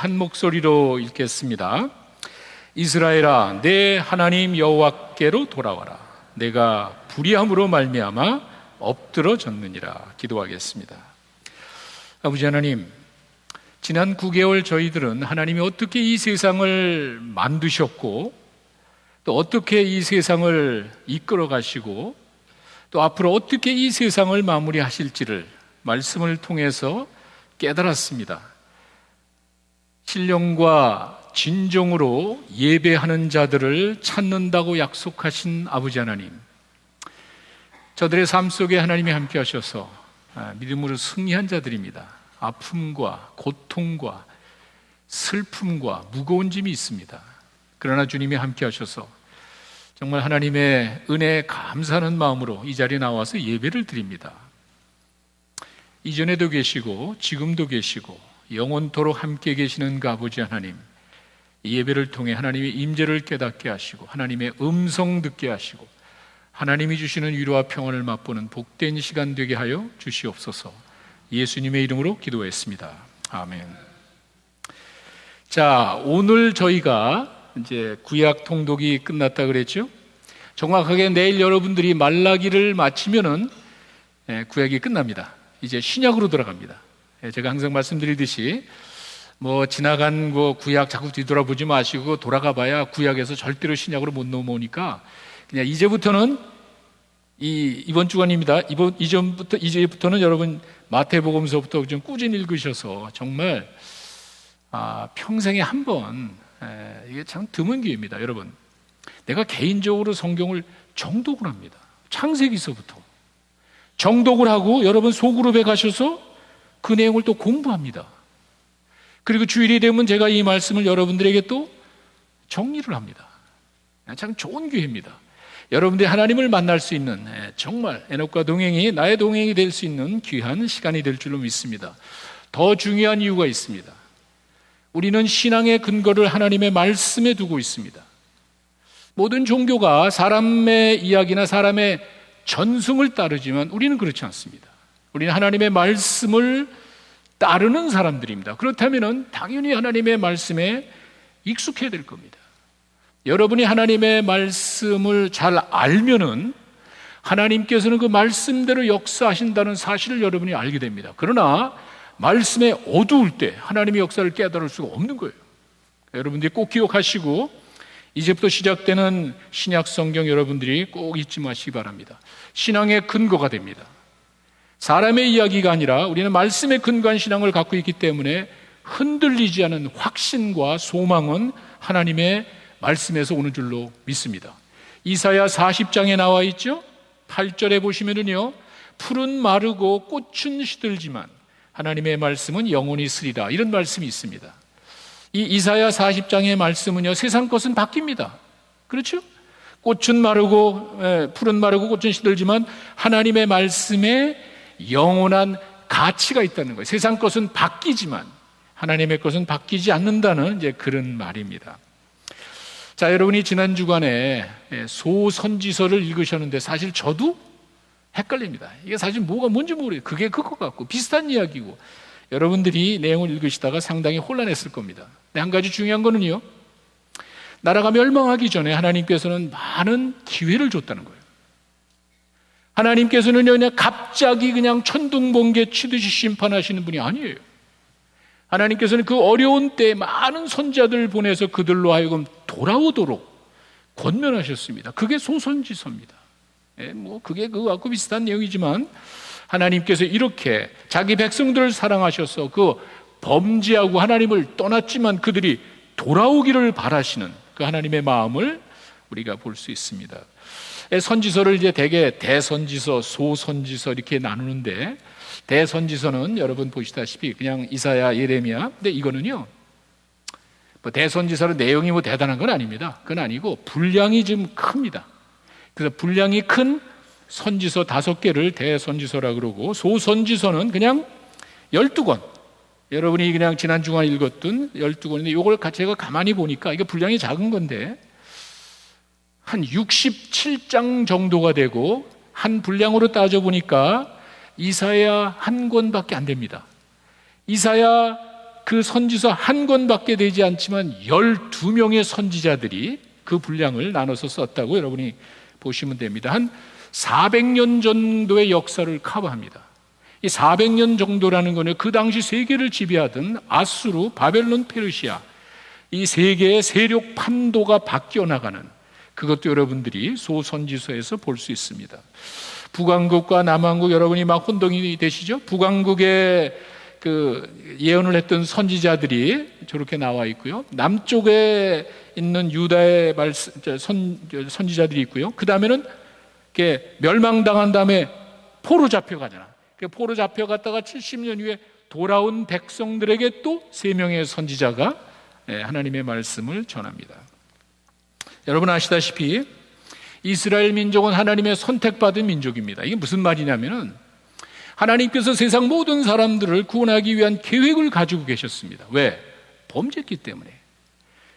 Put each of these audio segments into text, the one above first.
한 목소리로 읽겠습니다. 이스라엘아, 내 하나님 여호와께로 돌아와라. 내가 불의함으로 말미암아 엎드러졌느니라. 기도하겠습니다. 아버지 하나님, 지난 9개월 저희들은 하나님이 어떻게 이 세상을 만드셨고 또 어떻게 이 세상을 이끌어 가시고 또 앞으로 어떻게 이 세상을 마무리하실지를 말씀을 통해서 깨달았습니다. 신령과 진정으로 예배하는 자들을 찾는다고 약속하신 아버지 하나님, 저들의 삶 속에 하나님이 함께 하셔서 믿음으로 승리한 자들입니다. 아픔과 고통과 슬픔과 무거운 짐이 있습니다. 그러나 주님이 함께 하셔서 정말 하나님의 은혜에 감사하는 마음으로 이 자리에 나와서 예배를 드립니다. 이전에도 계시고 지금도 계시고 영원토록 함께 계시는 그 아버지 하나님, 이 예배를 통해 하나님의 임재를 깨닫게 하시고 하나님의 음성 듣게 하시고 하나님이 주시는 위로와 평안을 맛보는 복된 시간 되게 하여 주시옵소서. 예수님의 이름으로 기도했습니다. 아멘. 자, 오늘 저희가 이제 구약 통독이 끝났다 그랬죠? 정확하게 내일 여러분들이 말라기를 마치면은 구약이 끝납니다. 이제 신약으로 들어갑니다. 제가 항상 말씀드리듯이 지나간 구약 자꾸 뒤돌아보지 마시고 돌아가 봐야 구약에서 절대로 신약으로 못 넘어오니까 그냥 이제부터는 이번 주간입니다. 이제부터는 여러분 마태복음서부터 좀 꾸준히 읽으셔서 정말 평생에 한 번, 이게 참 드문 기회입니다. 여러분, 내가 개인적으로 성경을 정독을 합니다. 창세기서부터 정독을 하고 여러분 소그룹에 가셔서 그 내용을 또 공부합니다. 그리고 주일이 되면 제가 이 말씀을 여러분들에게 또 정리를 합니다. 참 좋은 기회입니다. 여러분들이 하나님을 만날 수 있는 정말 에녹과 동행이 나의 동행이 될 수 있는 귀한 시간이 될 줄로 믿습니다. 더 중요한 이유가 있습니다. 우리는 신앙의 근거를 하나님의 말씀에 두고 있습니다. 모든 종교가 사람의 이야기나 사람의 전승을 따르지만 우리는 그렇지 않습니다. 우리는 하나님의 말씀을 따르는 사람들입니다. 그렇다면 당연히 하나님의 말씀에 익숙해야 될 겁니다. 여러분이 하나님의 말씀을 잘 알면은 하나님께서는 그 말씀대로 역사하신다는 사실을 여러분이 알게 됩니다. 그러나 말씀에 어두울 때 하나님의 역사를 깨달을 수가 없는 거예요. 여러분들이 꼭 기억하시고 이제부터 시작되는 신약 성경 여러분들이 꼭 잊지 마시기 바랍니다. 신앙의 근거가 됩니다. 사람의 이야기가 아니라 우리는 말씀에 근거한 신앙을 갖고 있기 때문에 흔들리지 않은 확신과 소망은 하나님의 말씀에서 오는 줄로 믿습니다. 이사야 40장에 나와 있죠. 8절에 보시면은요, 풀은 마르고 꽃은 시들지만 하나님의 말씀은 영원히 쓰리라, 이런 말씀이 있습니다. 이 이사야 40장의 말씀은요, 세상 것은 바뀝니다. 그렇죠? 꽃은 마르고 풀은 마르고 꽃은 시들지만 하나님의 말씀에 영원한 가치가 있다는 거예요. 세상 것은 바뀌지만 하나님의 것은 바뀌지 않는다는 이제 그런 말입니다. 자, 여러분이 지난 주간에 소선지서를 읽으셨는데 사실 저도 헷갈립니다. 이게 사실 뭔지 모르겠어요. 그게 그것 같고 비슷한 이야기고 여러분들이 내용을 읽으시다가 상당히 혼란했을 겁니다. 근데 한 가지 중요한 거는요, 나라가 멸망하기 전에 하나님께서는 많은 기회를 줬다는 거예요. 하나님께서는 그냥 갑자기 그냥 천둥번개 치듯이 심판하시는 분이 아니에요. 하나님께서는 그 어려운 때에 많은 선자들을 보내서 그들로 하여금 돌아오도록 권면하셨습니다. 그게 소선지서입니다. 그게 그거하고 비슷한 내용이지만 하나님께서 이렇게 자기 백성들을 사랑하셔서 그 범죄하고 하나님을 떠났지만 그들이 돌아오기를 바라시는 그 하나님의 마음을 우리가 볼 수 있습니다. 선지서를 이제 대개 대선지서, 소선지서 이렇게 나누는데, 대선지서는 여러분 보시다시피 그냥 이사야, 예레미야. 근데 이거는요, 대선지서는 내용이 대단한 건 아닙니다. 그건 아니고 분량이 좀 큽니다. 그래서 분량이 큰 선지서 5개를 대선지서라 그러고, 소선지서는 그냥 12권. 여러분이 그냥 지난 주간 읽었던 12권인데 이걸 제가 가만히 보니까 이게 분량이 작은 건데 한 67장 정도가 되고, 한 분량으로 따져보니까 이사야 한 권밖에 안 됩니다. 이사야 그 선지서 한 권밖에 되지 않지만 12명의 선지자들이 그 분량을 나눠서 썼다고 여러분이 보시면 됩니다. 한 400년 정도의 역사를 커버합니다. 이 400년 정도라는 것은 그 당시 세계를 지배하던 아수르, 바벨론, 페르시아 이 세계의 세력 판도가 바뀌어 나가는, 그것도 여러분들이 소선지서에서 볼 수 있습니다. 북왕국과 남왕국, 여러분이 막 혼동이 되시죠? 북왕국에 그 예언을 했던 선지자들이 저렇게 나와 있고요. 남쪽에 있는 유다의 선지자들이 있고요. 그 다음에는 멸망당한 다음에 포로 잡혀가잖아. 포로 잡혀갔다가 70년 후에 돌아온 백성들에게 또 3명의 선지자가 하나님의 말씀을 전합니다. 여러분 아시다시피 이스라엘 민족은 하나님의 선택받은 민족입니다. 이게 무슨 말이냐면은 하나님께서 세상 모든 사람들을 구원하기 위한 계획을 가지고 계셨습니다. 왜? 범죄했기 때문에.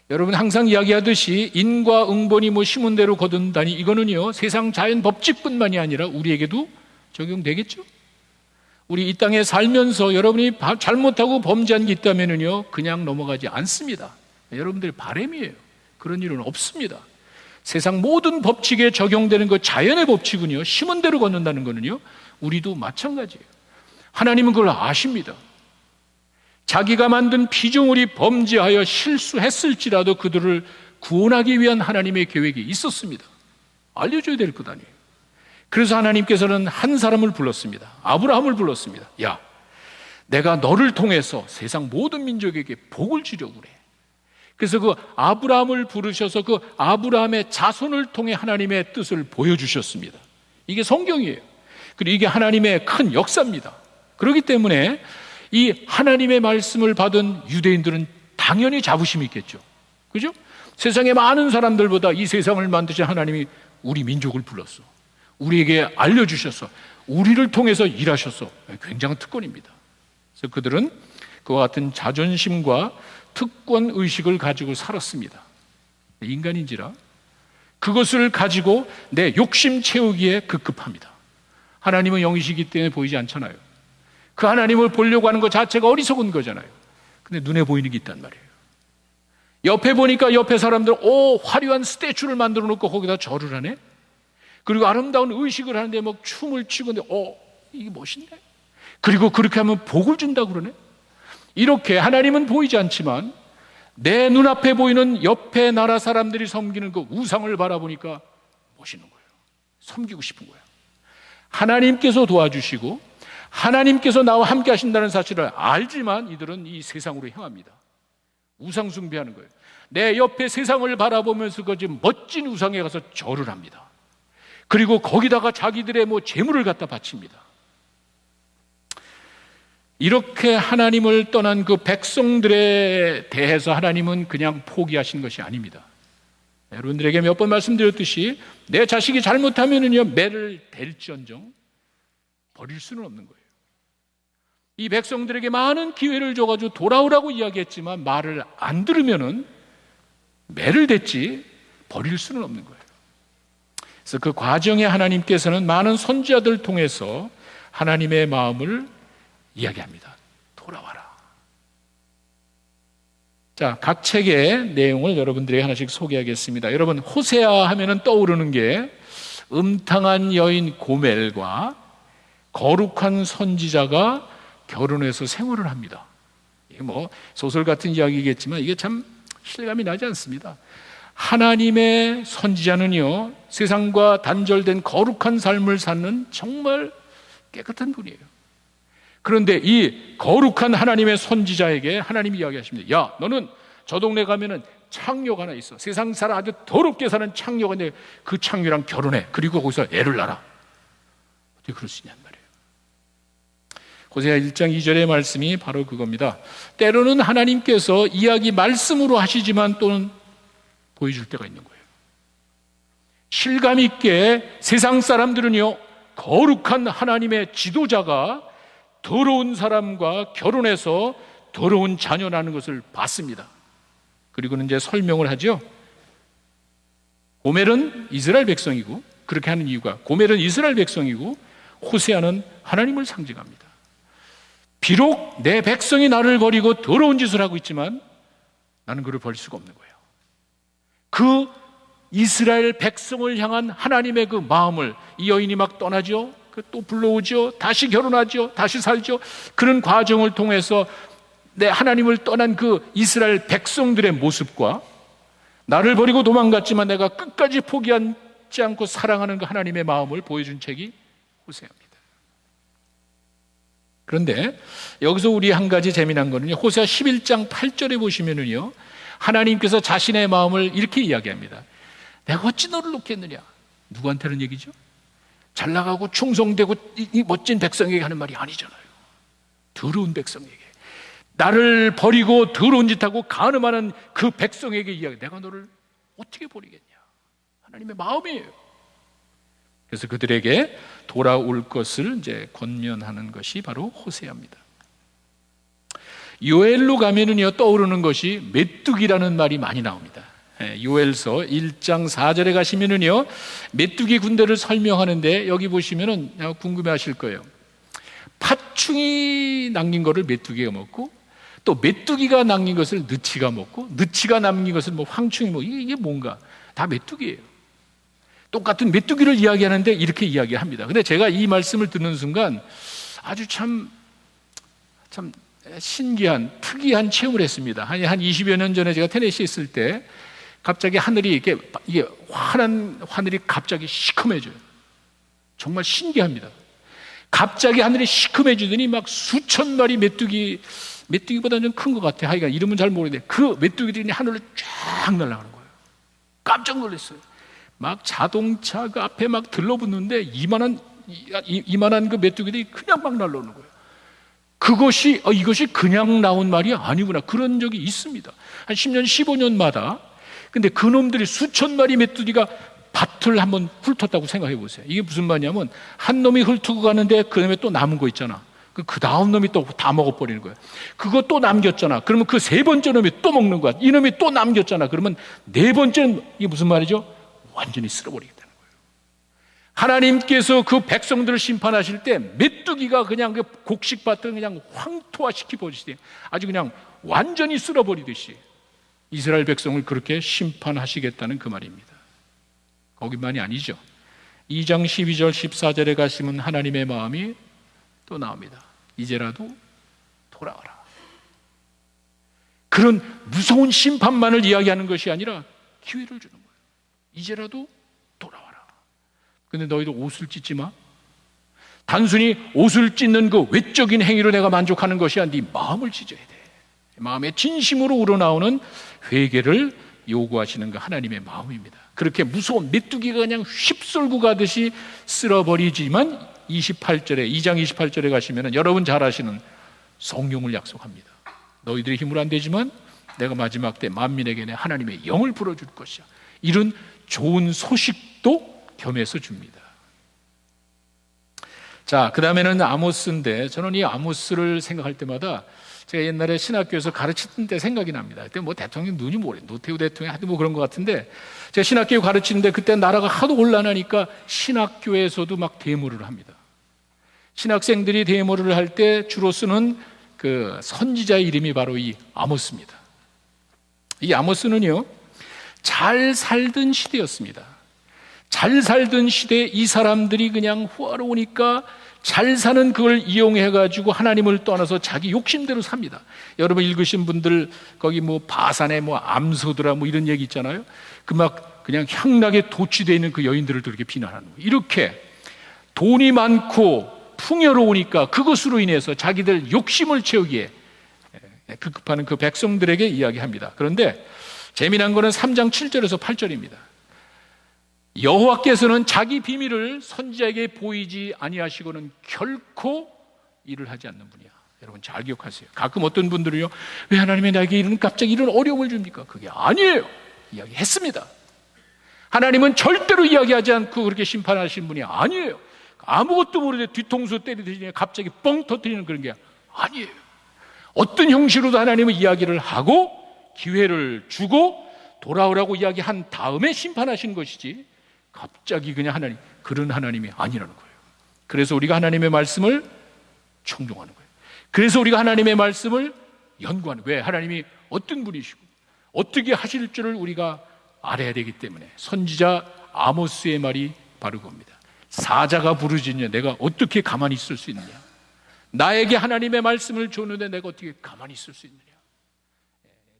여러분 항상 이야기하듯이 인과 응본이 심은 대로 거둔다니, 이거는요 세상 자연 법칙뿐만이 아니라 우리에게도 적용되겠죠. 우리 이 땅에 살면서 여러분이 잘못하고 범죄한 게 있다면요 그냥 넘어가지 않습니다. 여러분들의 바람이에요. 그런 일은 없습니다. 세상 모든 법칙에 적용되는 그 자연의 법칙은요 심은 대로 걷는다는 거는요 우리도 마찬가지예요. 하나님은 그걸 아십니다. 자기가 만든 피조물이 범죄하여 실수했을지라도 그들을 구원하기 위한 하나님의 계획이 있었습니다. 알려줘야 될 것 아니에요. 그래서 하나님께서는 한 사람을 불렀습니다. 아브라함을 불렀습니다. 야, 내가 너를 통해서 세상 모든 민족에게 복을 주려고 그래. 그래서 그 아브라함을 부르셔서 그 아브라함의 자손을 통해 하나님의 뜻을 보여주셨습니다. 이게 성경이에요. 그리고 이게 하나님의 큰 역사입니다. 그렇기 때문에 이 하나님의 말씀을 받은 유대인들은 당연히 자부심이 있겠죠. 그죠? 세상의 많은 사람들보다 이 세상을 만드신 하나님이 우리 민족을 불렀어. 우리에게 알려주셔서 우리를 통해서 일하셔서 굉장한 특권입니다. 그래서 그들은 그와 같은 자존심과 특권 의식을 가지고 살았습니다. 인간인지라 그것을 가지고 내 욕심 채우기에 급급합니다. 하나님은 영이시기 때문에 보이지 않잖아요. 그 하나님을 보려고 하는 것 자체가 어리석은 거잖아요. 근데 눈에 보이는 게 있단 말이에요. 옆에 보니까 옆에 사람들 화려한 스태츄를 만들어 놓고 거기다 절을 하네. 그리고 아름다운 의식을 하는데 막 춤을 추고 이게 멋있네. 그리고 그렇게 하면 복을 준다고 그러네. 이렇게 하나님은 보이지 않지만 내 눈앞에 보이는 옆에 나라 사람들이 섬기는 그 우상을 바라보니까 멋있는 거예요. 섬기고 싶은 거예요. 하나님께서 도와주시고 하나님께서 나와 함께 하신다는 사실을 알지만 이들은 이 세상으로 향합니다. 우상 숭배하는 거예요. 내 옆에 세상을 바라보면서 그 멋진 우상에 가서 절을 합니다. 그리고 거기다가 자기들의 재물을 갖다 바칩니다. 이렇게 하나님을 떠난 그 백성들에 대해서 하나님은 그냥 포기하신 것이 아닙니다. 여러분들에게 몇 번 말씀드렸듯이 내 자식이 잘못하면은요 매를 댈지언정 버릴 수는 없는 거예요. 이 백성들에게 많은 기회를 줘가지고 돌아오라고 이야기했지만 말을 안 들으면은 매를 댔지 버릴 수는 없는 거예요. 그래서 그 과정에 하나님께서는 많은 선지자들 통해서 하나님의 마음을 이야기합니다. 돌아와라. 자, 각 책의 내용을 여러분들에게 하나씩 소개하겠습니다. 여러분, 호세아 하면은 떠오르는 게 음탕한 여인 고멜과 거룩한 선지자가 결혼해서 생활을 합니다. 이게 소설 같은 이야기겠지만 이게 참 실감이 나지 않습니다. 하나님의 선지자는요, 세상과 단절된 거룩한 삶을 사는 정말 깨끗한 분이에요. 그런데 이 거룩한 하나님의 선지자에게 하나님이 이야기하십니다. 야, 너는 저 동네 가면은 창녀가 하나 있어. 세상 사람 아주 더럽게 사는 창녀가 있는데 그 창녀랑 결혼해. 그리고 거기서 애를 낳아. 어떻게 그럴 수 있냔 말이에요. 호세아 1장 2절의 말씀이 바로 그겁니다. 때로는 하나님께서 이야기 말씀으로 하시지만 또는 보여줄 때가 있는 거예요. 실감 있게 세상 사람들은요, 거룩한 하나님의 지도자가 더러운 사람과 결혼해서 더러운 자녀 낳는 것을 봤습니다. 그리고는 이제 설명을 하죠. 고멜은 이스라엘 백성이고, 그렇게 하는 이유가 고멜은 이스라엘 백성이고 호세아는 하나님을 상징합니다. 비록 내 백성이 나를 버리고 더러운 짓을 하고 있지만 나는 그를 버릴 수가 없는 거예요. 그 이스라엘 백성을 향한 하나님의 그 마음을 이 여인이 막 떠나죠. 또 불러오죠. 다시 결혼하죠. 다시 살죠. 그런 과정을 통해서 내 하나님을 떠난 그 이스라엘 백성들의 모습과 나를 버리고 도망갔지만 내가 끝까지 포기하지 않고 사랑하는 그 하나님의 마음을 보여준 책이 호세아입니다. 그런데 여기서 우리 한 가지 재미난 거는요, 호세아 11장 8절에 보시면은요, 하나님께서 자신의 마음을 이렇게 이야기합니다. 내가 어찌 너를 놓겠느냐. 누구한테는 얘기죠? 잘 나가고 충성되고 이 멋진 백성에게 하는 말이 아니잖아요. 더러운 백성에게, 나를 버리고 더러운 짓하고 간음하는 그 백성에게 이야기. 내가 너를 어떻게 버리겠냐. 하나님의 마음이에요. 그래서 그들에게 돌아올 것을 이제 권면하는 것이 바로 호세아입니다. 요엘로 가면은요, 떠오르는 것이 메뚜기라는 말이 많이 나옵니다. 요엘서 1장 4절에 가시면은요, 메뚜기 군대를 설명하는데 여기 보시면은 궁금해하실 거예요. 팥충이 남긴 것을 메뚜기가 먹고, 또 메뚜기가 남긴 것을 느치가 먹고, 느치가 남긴 것을 뭐 황충이 먹고, 이게 뭔가 다 메뚜기예요. 똑같은 메뚜기를 이야기하는데 이렇게 이야기합니다. 근데 제가 이 말씀을 듣는 순간 아주 참 신기한, 특이한 체험을 했습니다. 한 20여 년 전에 제가 테네시에 있을 때 갑자기 하늘이 이게 환한 하늘이 갑자기 시커매져요. 정말 신기합니다. 갑자기 하늘이 시커매지더니 막 수천 마리 메뚜기보다는 좀 큰 것 같아요. 하여간 이름은 잘 모르겠는데 그 메뚜기들이 하늘을 쫙 날아가는 거예요. 깜짝 놀랐어요. 막 자동차 그 앞에 막 들러붙는데 이만한 그 메뚜기들이 그냥 막 날아오는 거예요. 이것이 그냥 나온 말이 아니구나. 그런 적이 있습니다. 한 10년, 15년마다. 근데 그놈들이 수천 마리 메뚜기가 밭을 한번 훑었다고 생각해 보세요. 이게 무슨 말이냐면 한 놈이 훑고 가는데 그 놈에 또 남은 거 있잖아. 그 다음 놈이 또 다 먹어버리는 거야. 그거 또 남겼잖아. 그러면 그 세 번째 놈이 또 먹는 거야. 이 놈이 또 남겼잖아. 그러면 네 번째는 이게 무슨 말이죠? 완전히 쓸어버리겠다는 거예요. 하나님께서 그 백성들을 심판하실 때 메뚜기가 그냥 그 곡식밭을 그냥 황토화시키 버리시되 아주 그냥 완전히 쓸어버리듯이 이스라엘 백성을 그렇게 심판하시겠다는 그 말입니다. 거기만이 아니죠. 2장 12절 14절에 가시면 하나님의 마음이 또 나옵니다. 이제라도 돌아와라. 그런 무서운 심판만을 이야기하는 것이 아니라 기회를 주는 거예요. 이제라도 돌아와라. 근데 너희도 옷을 찢지 마. 단순히 옷을 찢는 그 외적인 행위로 내가 만족하는 것이 아니라 네 마음을 찢어야 돼. 마음의 진심으로 우러나오는 회개를 요구하시는 그 하나님의 마음입니다. 그렇게 무서운 메뚜기가 그냥 휩쓸고 가듯이 쓸어버리지만 28절에 2장 28절에 가시면 여러분 잘 아시는 성령을 약속합니다. 너희들의 힘으로 안 되지만 내가 마지막 때 만민에게 내 하나님의 영을 불어줄 것이야. 이런 좋은 소식도 겸해서 줍니다. 자, 그 다음에는 아모스인데 저는 이 아모스를 생각할 때마다 제가 옛날에 신학교에서 가르치던 때 생각이 납니다. 그때 뭐 대통령 눈이 뭐래, 노태우 대통령 하여튼 뭐 그런 것 같은데 제가 신학교 가르치는데 그때 나라가 하도 곤란하니까 신학교에서도 막 데모를 합니다. 신학생들이 데모를 할 때 주로 쓰는 그 선지자의 이름이 바로 이 아모스입니다. 이 아모스는요, 잘 살던 시대였습니다. 잘 살던 시대에 이 사람들이 그냥 후화로우니까 잘 사는 그걸 이용해가지고 하나님을 떠나서 자기 욕심대로 삽니다. 여러분 읽으신 분들 거기 뭐 바산에 뭐 암소드라 뭐 이런 얘기 있잖아요. 그 막 그냥 향락에 도취되어 있는 그 여인들을 그렇게 비난하는 거예요. 이렇게 돈이 많고 풍요로우니까 그것으로 인해서 자기들 욕심을 채우기에 급급하는 그 백성들에게 이야기합니다. 그런데 재미난 거는 3장 7절에서 8절입니다. 여호와께서는 자기 비밀을 선지자에게 보이지 아니하시고는 결코 일을 하지 않는 분이야. 여러분 잘 기억하세요. 가끔 어떤 분들이요, 왜 하나님이 나에게 갑자기 이런 어려움을 줍니까? 그게 아니에요. 이야기했습니다. 하나님은 절대로 이야기하지 않고 그렇게 심판하신 분이 아니에요. 아무것도 모르게 뒤통수 때리듯이 갑자기 뻥 터뜨리는 그런 게 아니에요. 어떤 형식으로도 하나님은 이야기를 하고 기회를 주고 돌아오라고 이야기한 다음에 심판하신 것이지 갑자기 그냥 그런 하나님이 아니라는 거예요. 그래서 우리가 하나님의 말씀을 청종하는 거예요. 그래서 우리가 하나님의 말씀을 연구하는, 왜? 하나님이 어떤 분이시고 어떻게 하실 줄을 우리가 알아야 되기 때문에 선지자 아모스의 말이 바로 그겁니다. 사자가 부르짖냐 내가 어떻게 가만히 있을 수 있느냐. 나에게 하나님의 말씀을 줬는데 내가 어떻게 가만히 있을 수 있느냐.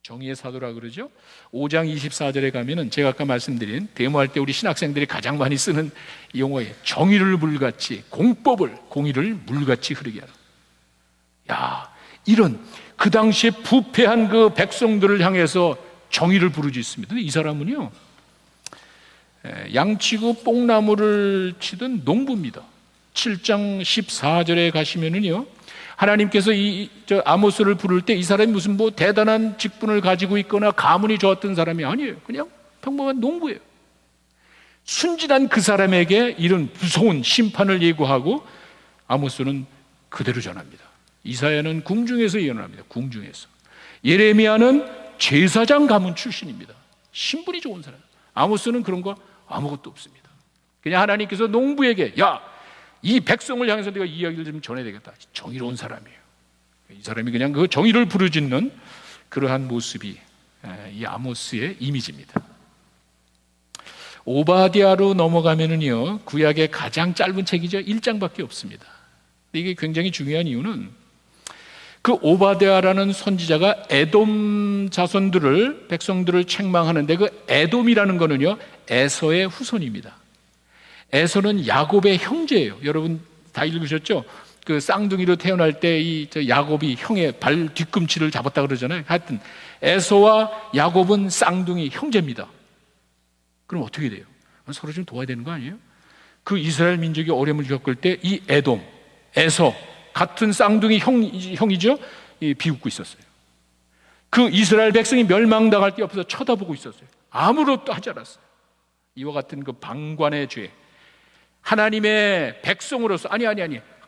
정의의 사도라 그러죠. 5장 24절에 가면은 제가 아까 말씀드린 데모할 때 우리 신학생들이 가장 많이 쓰는 용어예요. 정의를 물같이, 공의를 물같이 흐르게 하라. 야, 이런 그 당시에 부패한 그 백성들을 향해서 정의를 부르짖습니다. 이 사람은요, 양치고 뽕나무를 치던 농부입니다. 7장 14절에 가시면은요, 하나님께서 아모스를 부를 때 이 사람이 무슨 뭐 대단한 직분을 가지고 있거나 가문이 좋았던 사람이 아니에요. 그냥 평범한 농부예요. 순진한 그 사람에게 이런 무서운 심판을 예고하고 아모스는 그대로 전합니다. 이사야는 궁중에서 예언합니다. 궁중에서. 예레미야는 제사장 가문 출신입니다. 신분이 좋은 사람. 아모스는 그런 거 아무것도 없습니다. 그냥 하나님께서 농부에게 야, 이 백성을 향해서 내가 이야기를 좀 전해야 되겠다. 정의로운 사람이에요. 이 사람이 그냥 그 정의를 부르짖는 그러한 모습이 이 아모스의 이미지입니다. 오바댜로 넘어가면은요, 구약의 가장 짧은 책이죠. 1장밖에 없습니다. 이게 굉장히 중요한 이유는 그 오바댜라는 선지자가 에돔 자손들을, 백성들을 책망하는데 그 에돔이라는 거는요, 에서의 후손입니다. 에서는 야곱의 형제예요. 여러분 다 읽으셨죠? 그 쌍둥이로 태어날 때 이 야곱이 형의 발 뒤꿈치를 잡았다 그러잖아요. 하여튼 에서와 야곱은 쌍둥이 형제입니다. 그럼 어떻게 돼요? 서로 좀 도와야 되는 거 아니에요? 그 이스라엘 민족이 어려움을 겪을 때 이 에돔, 에서 같은 쌍둥이 형이죠? 비웃고 있었어요. 그 이스라엘 백성이 멸망당할 때 옆에서 쳐다보고 있었어요. 아무것도 하지 않았어요. 이와 같은 그 방관의 죄, 하나님의 백성으로서 아니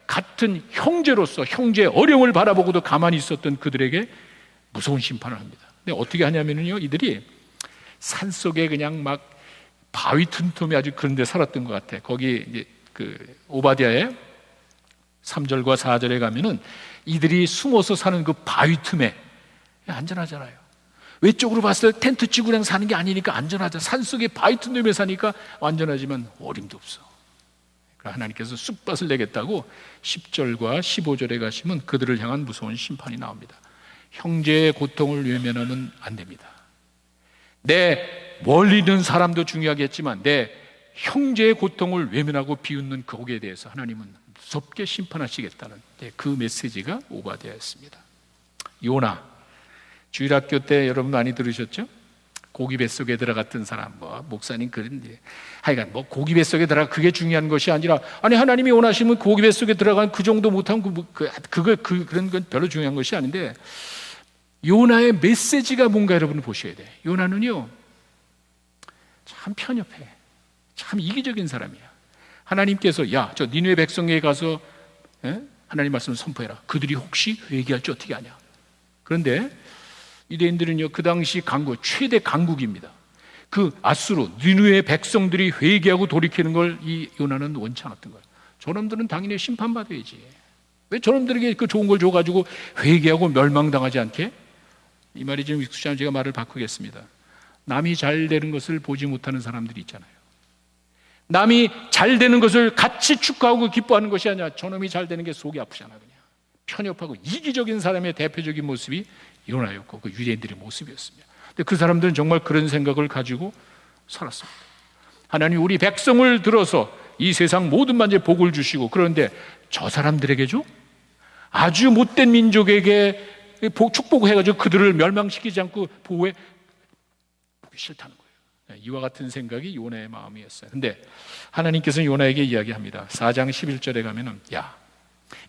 같은 형제로서 형제의 어려움을 바라보고도 가만히 있었던 그들에게 무서운 심판을 합니다. 근데 어떻게 하냐면요, 이들이 산속에 그냥 막 바위 틈틈이 아주 그런 데 살았던 것 같아. 거기 이제 그 오바댜의 3절과 4절에 가면은 이들이 숨어서 사는 그 바위 틈에 안전하잖아요. 외적으로 봤을 때 텐트 치고 그냥 사는 게 아니니까 안전하죠. 산속에 바위 틈에 사니까 안전하지만 어림도 없어. 그러니까 하나님께서 쑥밭을 내겠다고 10절과 15절에 가시면 그들을 향한 무서운 심판이 나옵니다. 형제의 고통을 외면하면 안 됩니다. 내 멀리 있는 사람도 중요하겠지만 내 형제의 고통을 외면하고 비웃는 거기에 대해서 하나님은 무섭게 심판하시겠다는 그 메시지가 오바댜였습니다. 요나, 주일학교 때 여러분 많이 들으셨죠? 고기 뱃속에 들어갔던 사람, 뭐 목사님 그런데 하여간 뭐 고기 뱃속에 들어가 그게 중요한 것이 아니라, 아니 하나님이 원하시면 고기 뱃속에 들어간 그 정도 못하면 그런 건 별로 중요한 것이 아닌데, 요나의 메시지가 뭔가 여러분 보셔야 돼. 요나는요 참 편협해, 참 이기적인 사람이야. 하나님께서 야, 저 니느웨 백성에게 가서 하나님 말씀을 선포해라. 그들이 혹시 회개할지 어떻게 아냐. 그런데 유대인들은요 그 당시 최대 강국입니다. 그 아수르 니느웨 백성들이 회개하고 돌이키는 걸 이 요나는 원치 않았던 거예요. 저놈들은 당연히 심판받아야지. 왜 저놈들에게 그 좋은 걸 줘가지고 회개하고 멸망당하지 않게? 이 말이 좀 익숙치 않은 제가 말을 바꾸겠습니다. 남이 잘 되는 것을 보지 못하는 사람들이 있잖아요. 남이 잘 되는 것을 같이 축하하고 기뻐하는 것이 아니라 저놈이 잘 되는 게 속이 아프잖아. 그냥 편협하고 이기적인 사람의 대표적인 모습이 요나였고 그 유대인들의 모습이었습니다. 근데 그 사람들은 정말 그런 생각을 가지고 살았습니다. 하나님 우리 백성을 들어서 이 세상 모든 만주에 복을 주시고, 그런데 저 사람들에게죠 아주 못된 민족에게 축복을 해가지고 그들을 멸망시키지 않고 보호해 보기 싫다는 거예요. 이와 같은 생각이 요나의 마음이었어요. 근데 하나님께서는 요나에게 이야기합니다. 4장 11절에 가면은 야,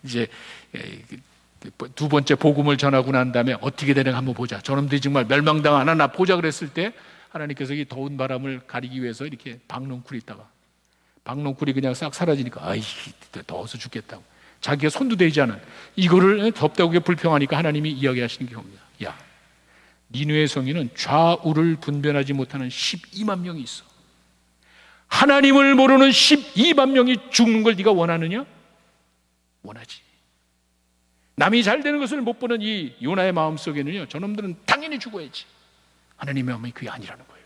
이제 두 번째 복음을 전하고 난 다음에 어떻게 되는가 한번 보자. 저놈들이 정말 멸망당 안 하나 보자 그랬을 때 하나님께서 이 더운 바람을 가리기 위해서 이렇게 박농쿨이 있다가 박농쿨이 그냥 싹 사라지니까 아이 더워서 죽겠다고, 자기가 손도 대지 않은 이거를 덥다고 불평하니까 하나님이 이야기하시는 게 옵니다. 야, 니느웨 성에는 좌우를 분별하지 못하는 12만 명이 있어. 하나님을 모르는 12만 명이 죽는 걸 네가 원하느냐? 원하지. 남이 잘 되는 것을 못 보는 이 요나의 마음속에는요, 저놈들은 당연히 죽어야지. 하나님의 마음이 그게 아니라는 거예요.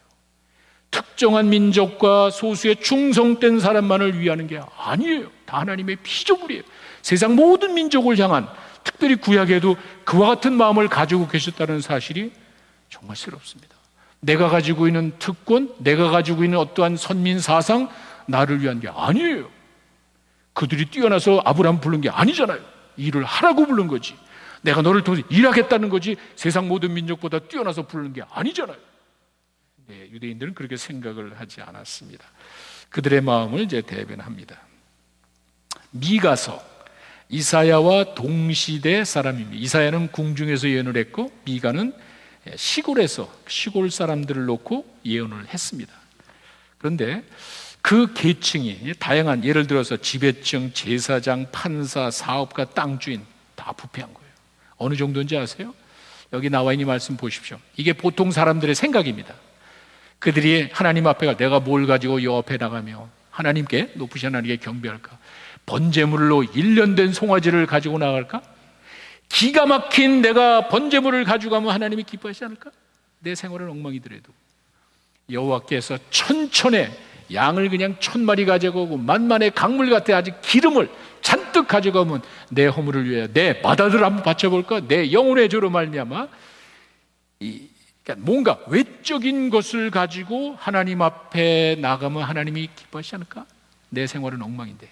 특정한 민족과 소수의 충성된 사람만을 위하는 게 아니에요. 다 하나님의 피조물이에요. 세상 모든 민족을 향한, 특별히 구약에도 그와 같은 마음을 가지고 계셨다는 사실이 정말 새롭습니다. 내가 가지고 있는 특권, 내가 가지고 있는 어떠한 선민 사상, 나를 위한 게 아니에요. 그들이 뛰어나서 아브라함 부른 게 아니잖아요. 일을 하라고 부른 거지. 내가 너를 통해 일하겠다는 거지, 세상 모든 민족보다 뛰어나서 부르는 게 아니잖아요. 네, 유대인들은 그렇게 생각을 하지 않았습니다. 그들의 마음을 이제 대변합니다. 미가서, 이사야와 동시대 사람입니다. 이사야는 궁중에서 예언을 했고, 미가는 시골에서, 시골 사람들을 놓고 예언을 했습니다. 그런데 그 계층이 다양한, 예를 들어서 지배층, 제사장, 판사, 사업가, 땅주인 다 부패한 거예요. 어느 정도인지 아세요? 여기 나와 있는 말씀 보십시오. 이게 보통 사람들의 생각입니다. 그들이 하나님 앞에 가, 내가 뭘 가지고 여 앞에 나가며 하나님께, 높으신 하나님께 경배할까? 번제물로 1년 된 송아지를 가지고 나갈까? 기가 막힌 내가 번제물을 가져가면 하나님이 기뻐하지 않을까? 내 생활은 엉망이더라도 여호와께서 천천에 양을 그냥 1000마리 가져가고 만만의 강물 같아 아직 기름을 잔뜩 가져가면 내 허물을 위해 내 바다들을 한번 바쳐볼까? 내 영혼의 죄로 말미암아 그러니까 뭔가 외적인 것을 가지고 하나님 앞에 나가면 하나님이 기뻐하시지 않을까? 내 생활은 엉망인데,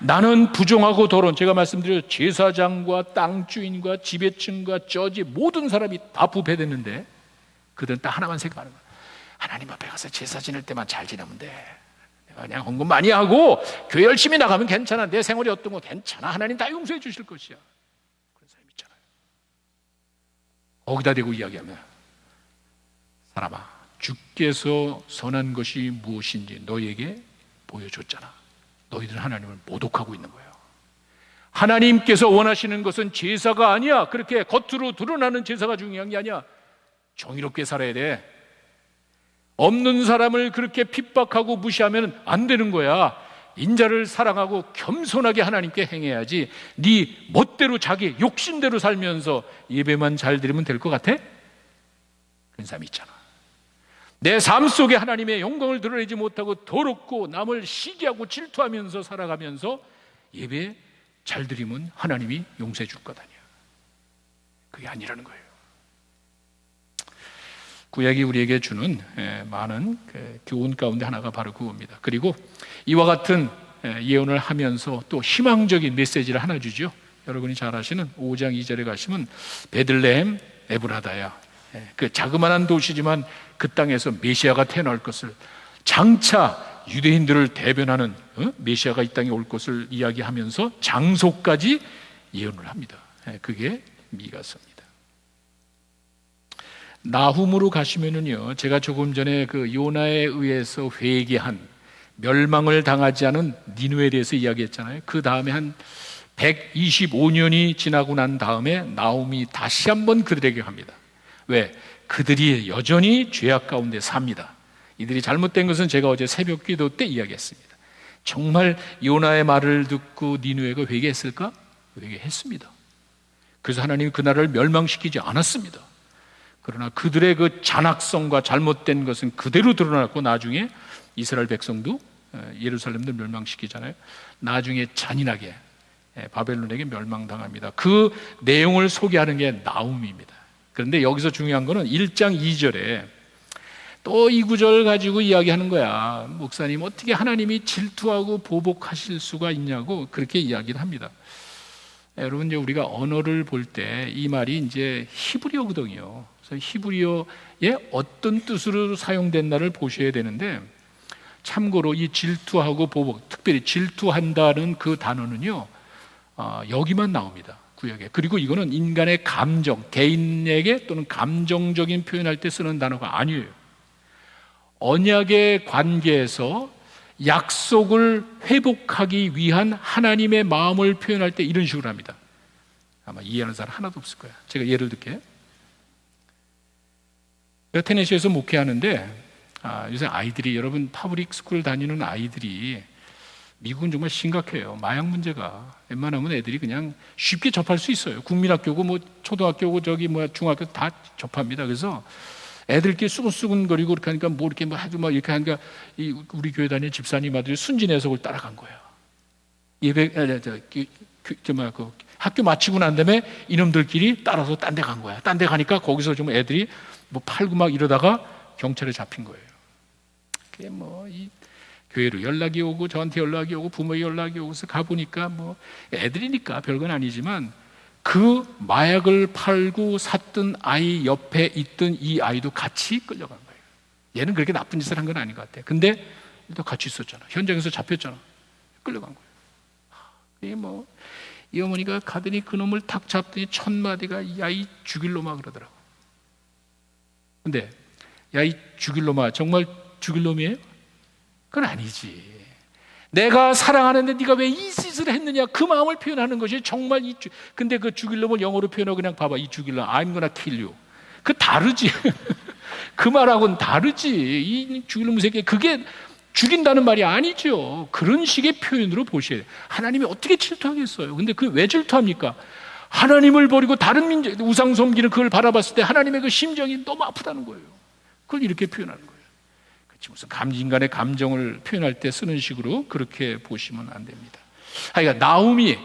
나는 부정하고 더러운, 제가 말씀드린 제사장과 땅주인과 지배층과 저지 모든 사람이 다 부패됐는데 그들은 딱 하나만 생각하는 거야. 하나님 앞에 가서 제사 지낼 때만 잘 지내면 돼. 내가 그냥 헌금 많이 하고 교회 열심히 나가면 괜찮아. 내 생활이 어떤 거 괜찮아. 하나님 다 용서해 주실 것이야. 그런 사람이 있잖아요. 거기다 대고 이야기하면, 사람아, 주께서 선한 것이 무엇인지 너에게 보여줬잖아. 너희들은 하나님을 모독하고 있는 거예요. 하나님께서 원하시는 것은 제사가 아니야. 그렇게 겉으로 드러나는 제사가 중요한 게 아니야. 정의롭게 살아야 돼. 없는 사람을 그렇게 핍박하고 무시하면 안 되는 거야. 인자를 사랑하고 겸손하게 하나님께 행해야지. 네 멋대로 자기 욕심대로 살면서 예배만 잘 드리면 될 것 같아? 그런 사람이 있잖아. 내 삶 속에 하나님의 영광을 드러내지 못하고 더럽고 남을 시기하고 질투하면서 살아가면서 예배 잘 드리면 하나님이 용서해 줄 것 아니야. 그게 아니라는 거예요. 구약이 우리에게 주는 많은 교훈 가운데 하나가 바로 그겁니다. 그리고 이와 같은 예언을 하면서 또 희망적인 메시지를 하나 주죠. 여러분이 잘 아시는 5장 2절에 가시면 베들레헴 에브라다야, 그 자그마한 도시지만 그 땅에서 메시아가 태어날 것을, 장차 유대인들을 대변하는 메시아가 이 땅에 올 것을 이야기하면서 장소까지 예언을 합니다. 그게 미가서입니다. 나훔으로 가시면은요, 제가 조금 전에 그 요나에 의해서 회개한, 멸망을 당하지 않은 니느웨에 대해서 이야기했잖아요. 그 다음에 한 125년이 지나고 난 다음에 나훔이 다시 한번 그들에게 갑니다. 왜? 그들이 여전히 죄악 가운데 삽니다. 이들이 잘못된 것은 제가 어제 새벽 기도 때 이야기했습니다. 정말 요나의 말을 듣고 니느웨가 회개했을까? 회개했습니다. 그래서 하나님이 그 나라를 멸망시키지 않았습니다. 그러나 그들의 그 잔악성과 잘못된 것은 그대로 드러났고, 나중에 이스라엘 백성도 예루살렘도 멸망시키잖아요. 나중에 잔인하게 바벨론에게 멸망당합니다. 그 내용을 소개하는 게 나훔입니다. 그런데 여기서 중요한 거는 1장 2절에 또 이 구절 가지고 이야기하는 거야. 목사님, 어떻게 하나님이 질투하고 보복하실 수가 있냐고 그렇게 이야기를 합니다. 여러분, 이제 우리가 언어를 볼 때 이 말이 이제 히브리어거든요. 그래서 히브리어의 어떤 뜻으로 사용됐나를 보셔야 되는데, 참고로 이 질투하고 보복, 특별히 질투한다는 그 단어는요, 여기만 나옵니다. 구약에. 그리고 이거는 인간의 감정, 개인에게 또는 감정적인 표현할 때 쓰는 단어가 아니에요. 언약의 관계에서 약속을 회복하기 위한 하나님의 마음을 표현할 때 이런 식으로 합니다. 아마 이해하는 사람 하나도 없을 거야. 제가 예를 들게. 제가 테네시에서 목회하는데, 요새 아이들이, 여러분 파브릭 스쿨 다니는 아이들이 미국은 정말 심각해요. 마약 문제가. 웬만하면 애들이 그냥 쉽게 접할 수 있어요. 국민학교고 뭐 초등학교고 중학교 다 접합니다. 그래서 애들끼리 수근수근거리고 그렇게 하니까 뭐 이렇게 뭐 아주 막 이렇게 하니까 우리 교회 다니는 집사님 아들이 순진 해석을 따라간 거예요. 학교 마치고 난 다음에 이놈들끼리 따라서 딴 데 간 거야. 딴 데 가니까 거기서 좀 애들이 뭐 팔고 막 이러다가 경찰에 잡힌 거예요. 그게 이 교회로 연락이 오고 저한테 연락이 오고 부모의 연락이 오고서 가보니까 애들이니까 별건 아니지만 그 마약을 팔고 샀던 아이 옆에 있던 이 아이도 같이 끌려간 거예요. 얘는 그렇게 나쁜 짓을 한 건 아닌 것 같아. 근데 또 같이 있었잖아. 현장에서 잡혔잖아. 끌려간 거예요. 이 어머니가 가더니 그놈을 탁 잡더니 첫 마디가 야 이 죽일 놈아 그러더라고. 근데 야 이 죽일 놈아 정말 죽일 놈이에요? 그건 아니지. 내가 사랑하는데 네가 왜 이 짓을 했느냐 그 마음을 표현하는 것이 정말 근데 그 죽일 놈을 영어로 표현하고 그냥 봐봐. 이 죽일 놈 I'm gonna kill you. 그 다르지. 그 말하고는 다르지. 이 죽일 놈 새끼 그게 죽인다는 말이 아니죠. 그런 식의 표현으로 보셔야 돼요. 하나님이 어떻게 질투하겠어요? 근데 그 왜 질투합니까? 하나님을 버리고 다른 민족 우상 섬기는 그걸 바라봤을 때 하나님의 그 심정이 너무 아프다는 거예요. 그걸 이렇게 표현하는 거예요. 무슨 인간의 감정을 표현할 때 쓰는 식으로 그렇게 보시면 안 됩니다. 그러니까 나움이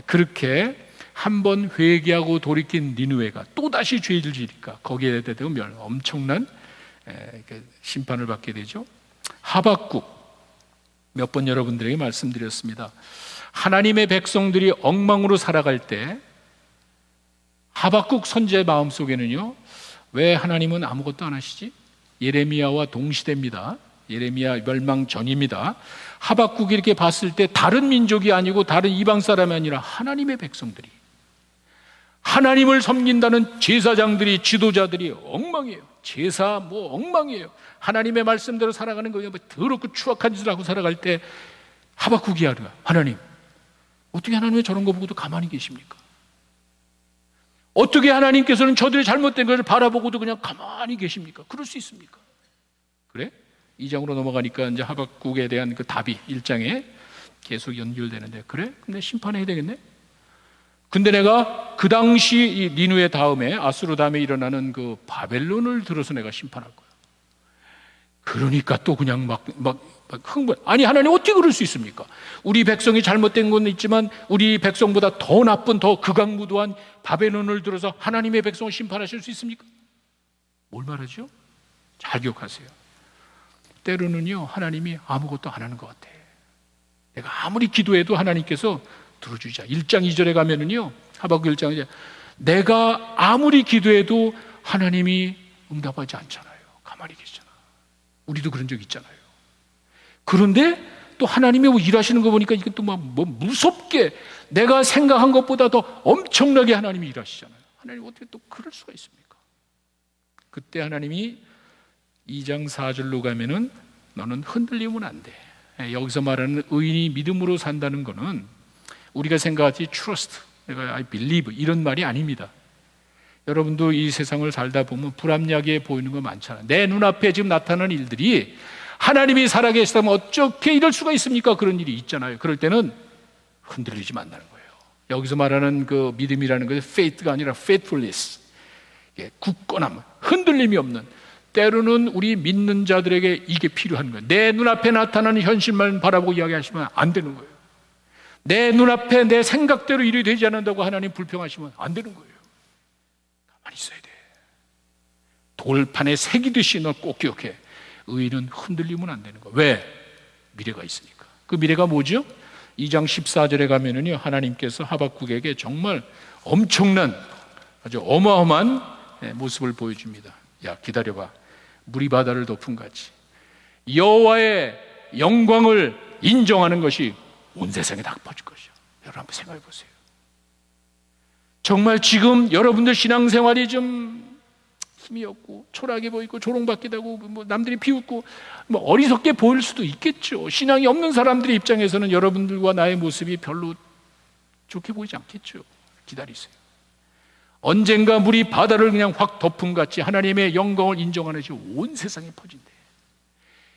그렇게 한번 회개하고 돌이킨 니느웨가 또다시 죄를 지니까 거기에 대한 엄청난 심판을 받게 되죠. 하박국 몇 번 여러분들에게 말씀드렸습니다. 하나님의 백성들이 엉망으로 살아갈 때 하박국 선지자의 마음속에는요, 왜 하나님은 아무것도 안 하시지? 예레미야와 동시대입니다. 예레미야 멸망 전입니다. 하박국이 이렇게 봤을 때 다른 민족이 아니고 다른 이방 사람이 아니라 하나님의 백성들이, 하나님을 섬긴다는 제사장들이, 지도자들이 엉망이에요. 제사 엉망이에요. 하나님의 말씀대로 살아가는 거예요. 더럽고 추악한 짓을 하고 살아갈 때 하박국이 하루가 하나님, 어떻게 하나님의 저런 거 보고도 가만히 계십니까? 어떻게 하나님께서는 저들의 잘못된 것을 바라보고도 그냥 가만히 계십니까? 그럴 수 있습니까? 그래? 2장으로 넘어가니까 이제 하박국에 대한 그 답이 1장에 계속 연결되는데, 그래? 근데 심판해야 되겠네? 근데 내가 그 당시 이 니느웨 다음에 아수르 다음에 일어나는 그 바벨론을 들어서 내가 심판할 거야. 그러니까 또 그냥 막 흥분. 아니 하나님 어떻게 그럴 수 있습니까? 우리 백성이 잘못된 건 있지만 우리 백성보다 더 나쁜 더 극악무도한 바벨론을 들어서 하나님의 백성을 심판하실 수 있습니까? 뭘 말하죠? 잘 기억하세요. 때로는요 하나님이 아무것도 안 하는 것 같아. 내가 아무리 기도해도 하나님께서 들어주자. 1장 2절에 가면은요, 하박국 1장에 내가 아무리 기도해도 하나님이 응답하지 않잖아요. 가만히 계시잖아. 우리도 그런 적 있잖아요. 그런데 또 하나님이 일하시는 거 보니까 이게 또 무섭게 내가 생각한 것보다 더 엄청나게 하나님이 일하시잖아요. 하나님 어떻게 또 그럴 수가 있습니까? 그때 하나님이 2장 4절로 가면은 너는 흔들리면 안 돼. 여기서 말하는 의인이 믿음으로 산다는 거는 우리가 생각하지 trust, 내가 I believe 이런 말이 아닙니다. 여러분도 이 세상을 살다 보면 불합리하게 보이는 거 많잖아요. 내 눈앞에 지금 나타나는 일들이 하나님이 살아계시다면 어떻게 이럴 수가 있습니까? 그런 일이 있잖아요. 그럴 때는 흔들리지 말라는 거예요. 여기서 말하는 그 믿음이라는 것은 faith가 아니라 faithfulness, 굳건함, 흔들림이 없는. 때로는 우리 믿는 자들에게 이게 필요한 거예요. 내 눈앞에 나타나는 현실만 바라보고 이야기하시면 안 되는 거예요. 내 눈앞에 내 생각대로 일이 되지 않는다고 하나님 불평하시면 안 되는 거예요. 가만히 있어야 돼. 돌판에 새기듯이 너 꼭 기억해. 의인은 흔들리면 안 되는 거예요. 왜? 미래가 있으니까. 그 미래가 뭐죠? 2장 14절에 가면은요, 하나님께서 하박국에게 정말 엄청난 아주 어마어마한 모습을 보여줍니다. 야, 기다려봐. 물이 바다를 덮은 같이 여호와의 영광을 인정하는 것이 온 세상에 다 퍼질 것이요. 여러분 한번 생각해 보세요. 정말 지금 여러분들 신앙생활이 좀 힘이 없고 초라하게 보이고 조롱받기도 하고 남들이 비웃고 어리석게 보일 수도 있겠죠. 신앙이 없는 사람들의 입장에서는 여러분들과 나의 모습이 별로 좋게 보이지 않겠죠. 기다리세요. 언젠가 물이 바다를 그냥 확 덮은 같이 하나님의 영광을 인정하는 것이 온 세상에 퍼진대.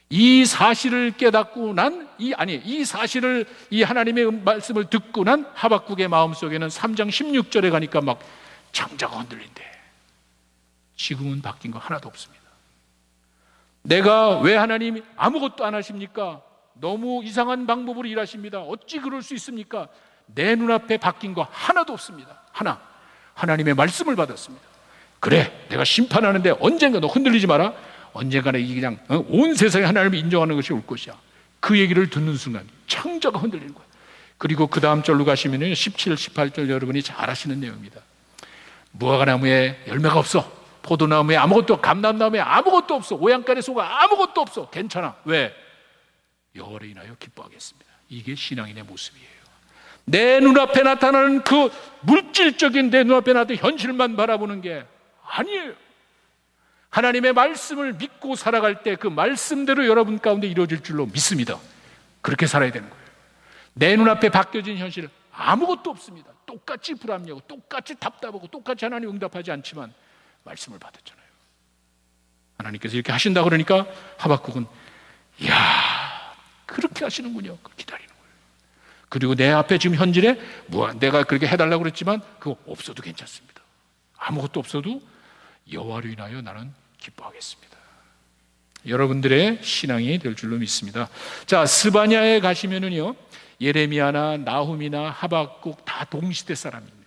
이 사실을 깨닫고 이 하나님의 말씀을 듣고 난 하박국의 마음속에는 3장 16절에 가니까 막 창자가 흔들린대. 지금은 바뀐 거 하나도 없습니다. 내가 왜 하나님이 아무것도 안 하십니까? 너무 이상한 방법으로 일하십니다. 어찌 그럴 수 있습니까? 내 눈앞에 바뀐 거 하나도 없습니다. 하나님의 말씀을 받았습니다. 그래, 내가 심판하는데 언젠가 너 흔들리지 마라. 언젠가는 이게 그냥 온 세상에 하나님을 인정하는 것이 올 것이야. 그 얘기를 듣는 순간 창자가 흔들리는 거야. 그리고 그 다음 절로 가시면 17, 18절 여러분이 잘 아시는 내용입니다. 무화과나무에 열매가 없어. 포도나무에 아무것도, 감람나무에 아무것도 없어. 오양간에 소가 아무것도 없어. 괜찮아. 왜? 여호와를 인하여 기뻐하겠습니다. 이게 신앙인의 모습이에요. 내 눈앞에 나타나는 그 물질적인 내 눈앞에 나타나는 현실만 바라보는 게 아니에요. 하나님의 말씀을 믿고 살아갈 때 그 말씀대로 여러분 가운데 이루어질 줄로 믿습니다. 그렇게 살아야 되는 거예요. 내 눈앞에 바뀌어진 현실은 아무것도 없습니다. 똑같이 불합리하고 똑같이 답답하고 똑같이 하나님 응답하지 않지만 말씀을 받았잖아요. 하나님께서 이렇게 하신다 그러니까 하박국은 이야, 그렇게 하시는군요. 기다리는 거예요. 그리고 내 앞에 지금 현실에 내가 그렇게 해달라고 그랬지만 그거 없어도 괜찮습니다. 아무것도 없어도 여호와로 인하여 나는 기뻐하겠습니다. 여러분들의 신앙이 될 줄로 믿습니다. 자, 스바냐에 가시면은요, 예레미야나 나훔이나 하박국 다 동시대 사람입니다.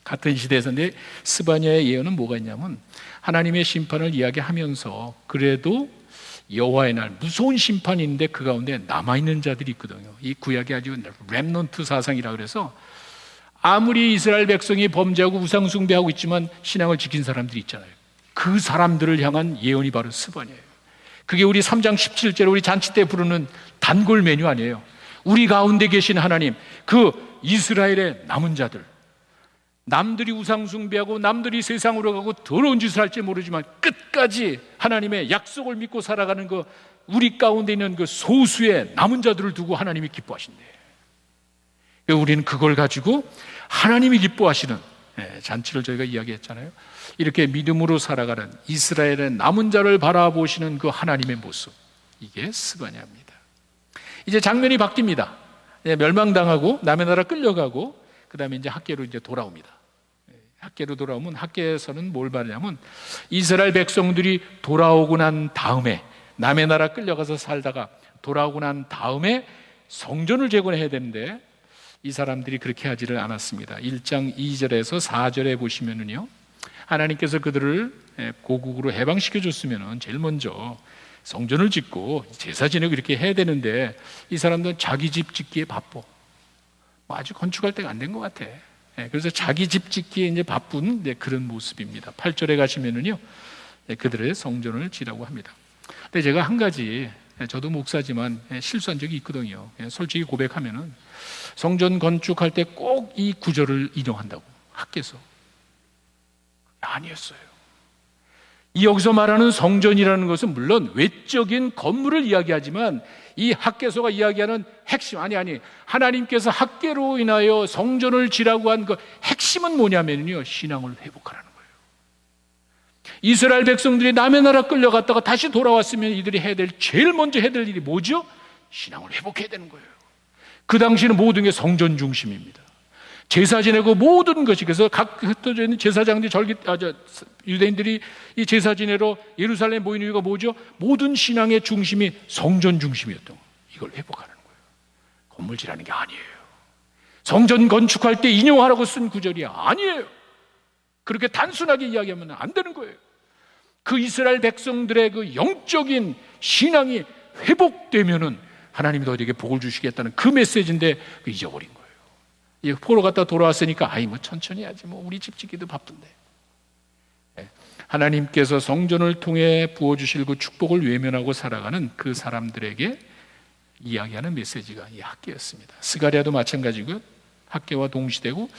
같은 시대에서인데 스바냐의 예언은 뭐가 있냐면 하나님의 심판을 이야기하면서 그래도 여호와의 날 무서운 심판이 있는데 그 가운데 남아있는 자들이 있거든요. 이 구약이 아주 렘넌트 사상이라 그래서 아무리 이스라엘 백성이 범죄하고 우상 숭배하고 있지만 신앙을 지킨 사람들이 있잖아요. 그 사람들을 향한 예언이 바로 스바냐예요. 그게 우리 3장 17절에 우리 잔치 때 부르는 단골 메뉴 아니에요. 우리 가운데 계신 하나님, 그 이스라엘의 남은 자들, 남들이 우상 숭배하고 남들이 세상으로 가고 더러운 짓을 할지 모르지만 끝까지 하나님의 약속을 믿고 살아가는 그 우리 가운데 있는 그 소수의 남은 자들을 두고 하나님이 기뻐하신대. 우리는 그걸 가지고 하나님이 기뻐하시는 잔치를 저희가 이야기했잖아요. 이렇게 믿음으로 살아가는 이스라엘의 남은 자를 바라보시는 그 하나님의 모습, 이게 스바냐입니다. 이제 장면이 바뀝니다. 멸망당하고 남의 나라 끌려가고 그 다음에 이제 학계로 이제 돌아옵니다. 학계로 돌아오면 학계에서는 뭘 말하냐면 이스라엘 백성들이 돌아오고 난 다음에 남의 나라 끌려가서 살다가 돌아오고 난 다음에 성전을 재건해야 되는데 이 사람들이 그렇게 하지를 않았습니다. 1장 2절에서 4절에 보시면은요, 하나님께서 그들을 고국으로 해방시켜 줬으면은 제일 먼저 성전을 짓고 제사 지내고 이렇게 해야 되는데 이 사람들은 자기 집 짓기에 바빠. 아직 건축할 때가 안 된 것 같아. 그래서 자기 집 짓기에 이제 바쁜 그런 모습입니다. 8절에 가시면은요, 그들의 성전을 지라고 합니다. 근데 제가 한 가지, 저도 목사지만 실수한 적이 있거든요. 솔직히 고백하면은 성전 건축할 때 꼭 이 구절을 인용한다고 학계에서 아니었어요. 이 여기서 말하는 성전이라는 것은 물론 외적인 건물을 이야기하지만 이 학계서가 이야기하는 핵심 아니 하나님께서 학계로 인하여 성전을 지라고 한 그 핵심은 뭐냐면요, 신앙을 회복하라는 거예요. 이스라엘 백성들이 남의 나라 끌려갔다가 다시 돌아왔으면 이들이 해야 될 제일 먼저 해야 될 일이 뭐죠? 신앙을 회복해야 되는 거예요. 그 당시에는 모든 게 성전 중심입니다. 제사 지내고 모든 것이, 그래서 각 흩어져 있는 제사장들이 유대인들이 이 제사 지내러 예루살렘에 모이는 이유가 뭐죠? 모든 신앙의 중심이 성전 중심이었던 거예요. 이걸 회복하는 거예요. 건물지라는 게 아니에요. 성전 건축할 때 인용하라고 쓴 구절이 아니에요. 그렇게 단순하게 이야기하면 안 되는 거예요. 그 이스라엘 백성들의 그 영적인 신앙이 회복되면은 하나님이 너희에게 복을 주시겠다는 그 메시지인데 그 잊어버린 거예요. 이 포로 갔다 돌아왔으니까 뭐 천천히 해야지, 뭐 우리 집 짓기도 바쁜데. 하나님께서 성전을 통해 부어주실 그 축복을 외면하고 살아가는 그 사람들에게 이야기하는 메시지가 이 학계였습니다. 스가랴도 마찬가지고요. 학계와 동시되고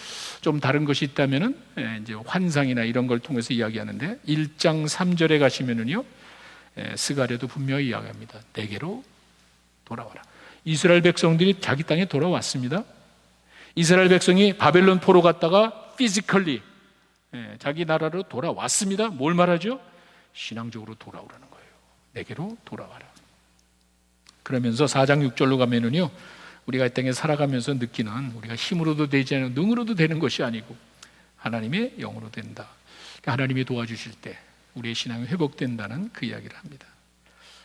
좀 다른 것이 있다면은 이제 환상이나 이런 걸 통해서 이야기하는데 1장 3절에 가시면은요, 스가랴도 분명히 이야기합니다. 내게로 돌아와라. 이스라엘 백성들이 자기 땅에 돌아왔습니다. 이스라엘 백성이 바벨론 포로 갔다가 피지컬리 자기 나라로 돌아왔습니다. 뭘 말하죠? 신앙적으로 돌아오라는 거예요. 내게로 돌아와라. 그러면서 4장 6절로 가면은요, 우리가 이 땅에 살아가면서 느끼는 우리가 힘으로도 되지 않은 능으로도 되는 것이 아니고 하나님의 영으로 된다. 하나님이 도와주실 때 우리의 신앙이 회복된다는 그 이야기를 합니다.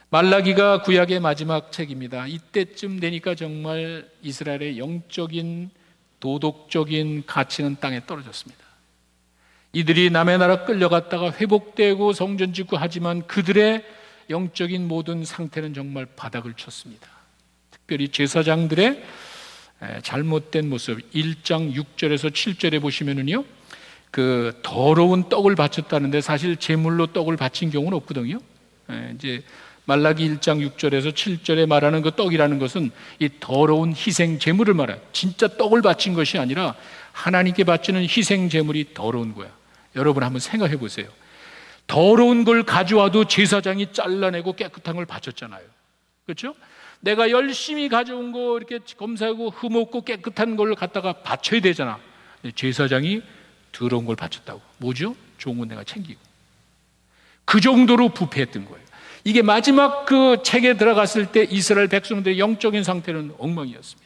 말라기가 구약의 마지막 책입니다. 이때쯤 되니까 정말 이스라엘의 영적인 도덕적인 가치는 땅에 떨어졌습니다. 이들이 남의 나라 끌려갔다가 회복되고 성전 짓고 하지만 그들의 영적인 모든 상태는 정말 바닥을 쳤습니다. 특별히 제사장들의 잘못된 모습, 1장 6절에서 7절에 보시면은요, 그 더러운 떡을 바쳤다는데 사실 제물로 떡을 바친 경우는 없거든요. 이제 말라기 1장 6절에서 7절에 말하는 그 떡이라는 것은 이 더러운 희생 제물을 말해요. 진짜 떡을 바친 것이 아니라 하나님께 바치는 희생 제물이 더러운 거야. 여러분 한번 생각해 보세요. 더러운 걸 가져와도 제사장이 잘라내고 깨끗한 걸 바쳤잖아요. 그렇죠? 내가 열심히 가져온 거 이렇게 검사하고 흠없고 깨끗한 걸 갖다가 바쳐야 되잖아. 제사장이 더러운 걸 바쳤다고. 뭐죠? 좋은 건 내가 챙기고. 그 정도로 부패했던 거예요. 이게 마지막 그 책에 들어갔을 때 이스라엘 백성들의 영적인 상태는 엉망이었습니다.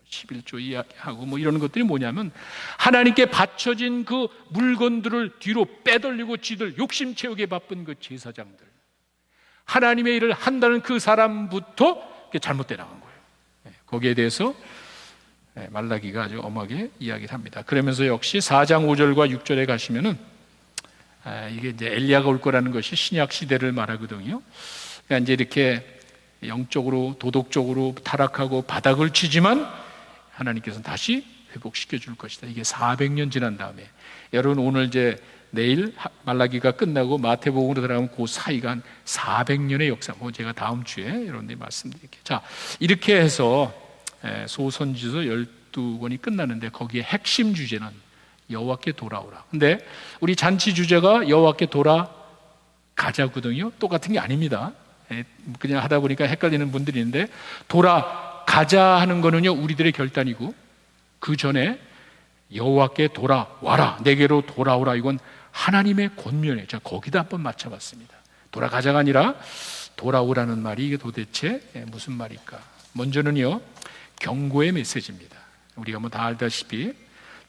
11조 이야기하고 뭐 이런 것들이 뭐냐면 하나님께 바쳐진 그 물건들을 뒤로 빼돌리고 지들 욕심 채우게 바쁜 그 제사장들, 하나님의 일을 한다는 그 사람부터 잘못돼 나간 거예요. 거기에 대해서 말라기가 아주 엄하게 이야기를 합니다. 그러면서 역시 4장 5절과 6절에 가시면은 이게 이제 엘리야가 올 거라는 것이 신약 시대를 말하거든요. 그러니까 이제 이렇게 영적으로 도덕적으로 타락하고 바닥을 치지만 하나님께서는 다시 회복시켜 줄 것이다. 이게 400년 지난 다음에, 여러분 오늘 이제 내일 말라기가 끝나고 마태복음으로 들어가면 그 사이가 한 400년의 역사, 뭐 제가 다음 주에 여러분들이 말씀드릴게요. 자, 이렇게 해서 소선지서 12권이 끝나는데 거기에 핵심 주제는 여호와께 돌아오라. 근데 우리 잔치 주제가 여호와께 돌아가자거든요. 똑같은 게 아닙니다. 그냥 하다 보니까 헷갈리는 분들이 있는데, 돌아가자 하는 거는요 우리들의 결단이고, 그 전에 여호와께 돌아와라, 내게로 돌아오라, 이건 하나님의 권면이에요. 자, 거기다 한번 맞춰봤습니다. 돌아가자가 아니라 돌아오라는 말이 이게 도대체 무슨 말일까? 먼저는요, 경고의 메시지입니다. 우리가 뭐 다 알다시피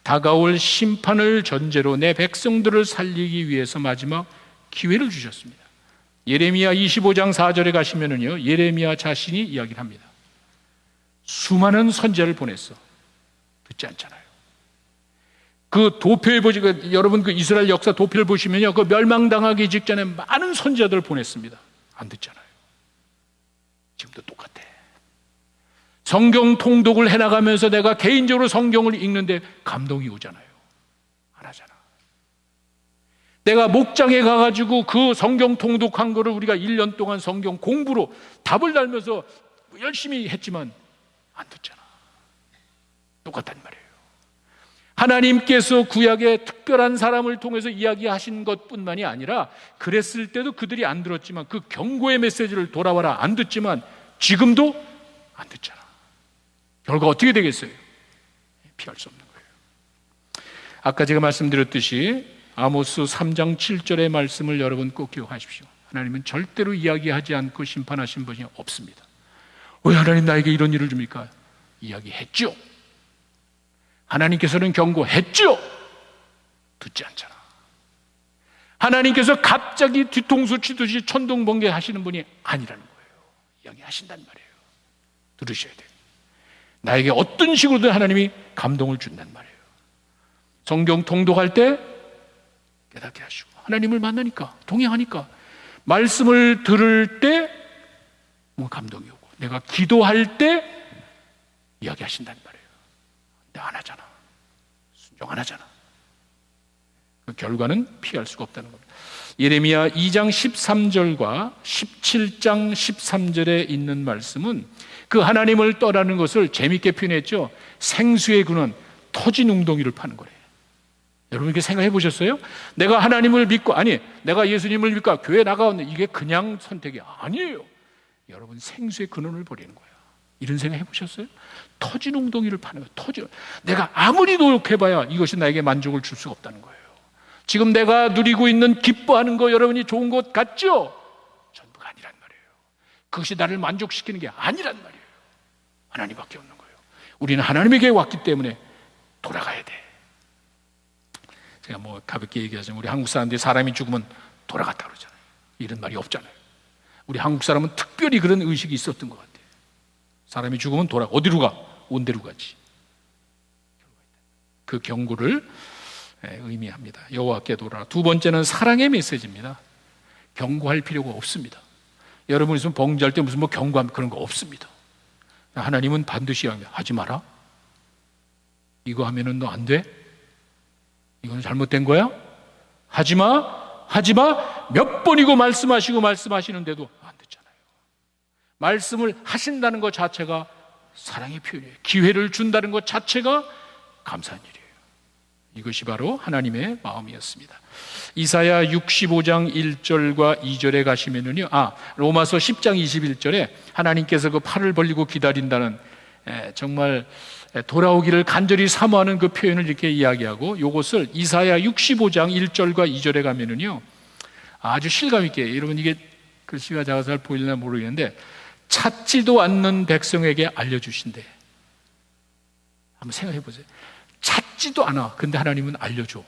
다가올 심판을 전제로 내 백성들을 살리기 위해서 마지막 기회를 주셨습니다. 예레미야 25장 4절에 가시면은요, 예레미야 자신이 이야기를 합니다. 수많은 선지자를 보냈어. 듣지 않잖아요. 그 도표에 보시고, 여러분 그 이스라엘 역사 도표를 보시면요, 그 멸망당하기 직전에 많은 선지자들을 보냈습니다. 안 듣잖아요. 지금도 똑같아. 성경 통독을 해나가면서 내가 개인적으로 성경을 읽는데 감동이 오잖아요. 안 하잖아. 내가 목장에 가가지고 그 성경 통독한 거를 우리가 1년 동안 성경 공부로 답을 달면서 열심히 했지만 안 듣잖아. 똑같단 말이에요. 하나님께서 구약의 특별한 사람을 통해서 이야기하신 것뿐만이 아니라, 그랬을 때도 그들이 안 들었지만, 그 경고의 메시지를 돌아와라 안 듣지만 지금도 안 듣잖아. 결과 어떻게 되겠어요? 피할 수 없는 거예요. 아까 제가 말씀드렸듯이 아모스 3장 7절의 말씀을 여러분 꼭 기억하십시오. 하나님은 절대로 이야기하지 않고 심판하신 분이 없습니다. 왜 하나님 나에게 이런 일을 줍니까? 이야기했죠. 하나님께서는 경고했죠. 듣지 않잖아. 하나님께서 갑자기 뒤통수 치듯이 천둥번개 하시는 분이 아니라는 거예요. 이야기하신단 말이에요. 들으셔야 돼요. 나에게 어떤 식으로든 하나님이 감동을 준단 말이에요. 성경 통독할 때 깨닫게 하시고, 하나님을 만나니까, 동행하니까, 말씀을 들을 때 뭐 감동이 오고, 내가 기도할 때 이야기하신단 말이에요. 근데 안 하잖아. 순종 안 하잖아. 그 결과는 피할 수가 없다는 겁니다. 예레미야 2장 13절과 17장 13절에 있는 말씀은 그 하나님을 떠나는 것을 재밌게 표현했죠. 생수의 근원, 터진 웅덩이를 파는 거래요. 여러분 이렇게 생각해 보셨어요? 내가 하나님을 믿고, 아니 내가 예수님을 믿고 교회 나가는데 이게 그냥 선택이 아니에요. 여러분 생수의 근원을 버리는 거예요. 이런 생각 해보셨어요? 터진 웅덩이를 파는 거예요. 내가 아무리 노력해봐야 이것이 나에게 만족을 줄 수가 없다는 거예요. 지금 내가 누리고 있는 기뻐하는 거 여러분이 좋은 것 같죠? 전부가 그것이 나를 만족시키는 게 아니란 말이에요. 하나님밖에 없는 거예요. 우리는 하나님에게 왔기 때문에 돌아가야 돼. 제가 뭐 가볍게 얘기하자면 우리 한국 사람들이 사람이 죽으면 돌아갔다 그러잖아요. 이런 말이 없잖아요. 우리 한국 사람은 특별히 그런 의식이 있었던 것 같아요. 사람이 죽으면 어디로 가? 온 데로 가지. 그 경고를 의미합니다. 여호와께 돌아라. 두 번째는 사랑의 메시지입니다. 경고할 필요가 없습니다. 여러분 있으면 범죄할 때 무슨 뭐 경고함 그런 거 없습니다. 하나님은 반드시 하지 마라. 이거 하면은 너 안 돼. 이건 잘못된 거야. 하지 마. 몇 번이고 말씀하시는데도 안 듣잖아요. 말씀을 하신다는 것 자체가 사랑의 표현이에요. 기회를 준다는 것 자체가 감사한 일이에요. 이것이 바로 하나님의 마음이었습니다. 이사야 65장 1절과 2절에 가시면은요, 로마서 10장 21절에 하나님께서 그 팔을 벌리고 기다린다는 정말 돌아오기를 간절히 사모하는 그 표현을 이렇게 이야기하고, 이것을 이사야 65장 1절과 2절에 가면은요, 아주 실감 있게, 여러분 이게 글씨가 작아서 잘 보이려나 모르겠는데, 찾지도 않는 백성에게 알려주신대. 한번 생각해 보세요. 찾지도 않아. 근데 하나님은 알려줘.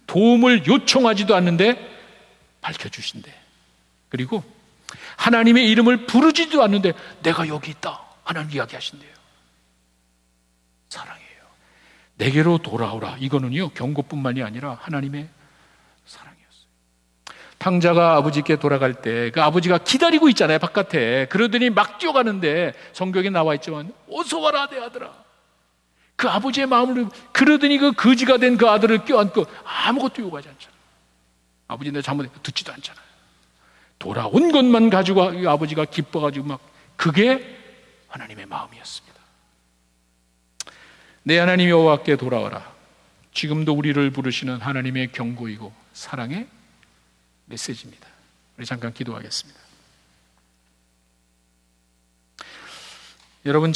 도움을 요청하지도 않는데 밝혀주신대. 그리고 하나님의 이름을 부르지도 않는데 내가 여기 있다. 하나님 이야기하신대요. 사랑이에요. 내게로 돌아오라. 이거는요, 경고뿐만이 아니라 하나님의 사랑이었어요. 탕자가 아버지께 돌아갈 때 그 아버지가 기다리고 있잖아요, 바깥에. 그러더니 막 뛰어가는데 성경에 나와 있지만 어서 와라 내 아들아. 그 아버지의 마음을, 그러더니 그 거지가 된 그 아들을 껴안고 아무것도 요구하지 않잖아요. 아버지 내 잘못했고 듣지도 않잖아요. 돌아온 것만 가지고 이 아버지가 기뻐가지고 막, 그게 하나님의 마음이었습니다. 내 하나님 여호와께 돌아와라. 지금도 우리를 부르시는 하나님의 경고이고 사랑의 메시지입니다. 우리 잠깐 기도하겠습니다. 여러분